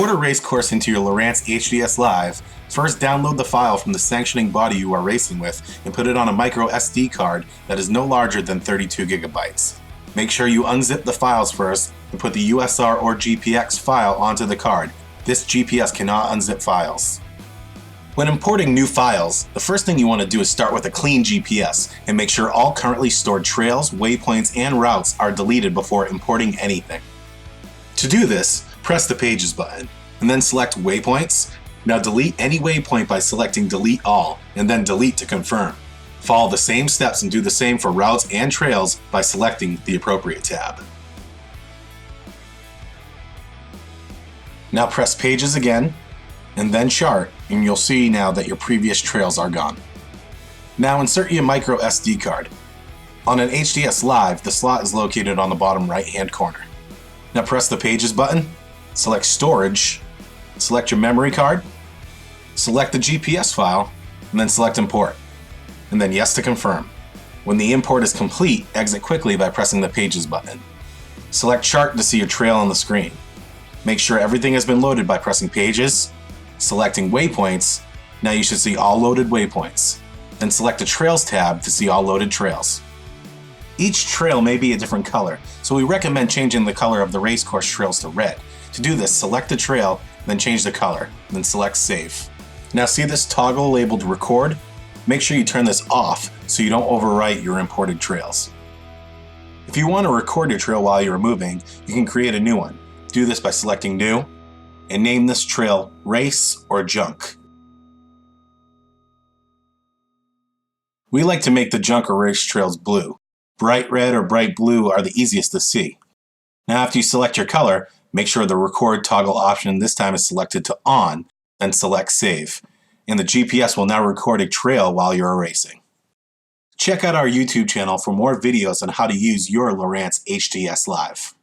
import a race course into your Lowrance HDS Live, first download the file from the sanctioning body you are racing with and put it on a micro SD card that is no larger than 32 gigabytes. Make sure you unzip the files first and put the USR or GPX file onto the card. This GPS cannot unzip files. When importing new files, the first thing you want to do is start with a clean GPS and make sure all currently stored trails, waypoints, and routes are deleted before importing anything. To do this, press the Pages button, and then select Waypoints. Now delete any waypoint by selecting Delete All, and then Delete to confirm. Follow the same steps and do the same for routes and trails by selecting the appropriate tab. Now press Pages again, and then Chart, and you'll see now that your previous trails are gone. Now insert your micro SD card. On an HDS Live, the slot is located on the bottom right-hand corner. Now press the Pages button, select Storage, select your memory card, select the GPS file, and then select Import, and then Yes to confirm. When the import is complete, exit quickly by pressing the Pages button. Select Chart to see your trail on the screen. Make sure everything has been loaded by pressing Pages, selecting Waypoints. Now you should see all loaded waypoints. Then select the Trails tab to see all loaded trails. Each trail may be a different color, so we recommend changing the color of the Racecourse trails to red. To do this, select the trail, then change the color, then select Save. Now see this toggle labeled Record? Make sure you turn this off so you don't overwrite your imported trails. If you want to record your trail while you're moving, you can create a new one. Do this by selecting New, and name this trail Race or Junk. We like to make the junk or race trails blue. Bright red or bright blue are the easiest to see. Now after you select your color, make sure the Record toggle option this time is selected to On, then select Save, and the GPS will now record a trail while you're racing. Check out our YouTube channel for more videos on how to use your Lowrance HDS Live.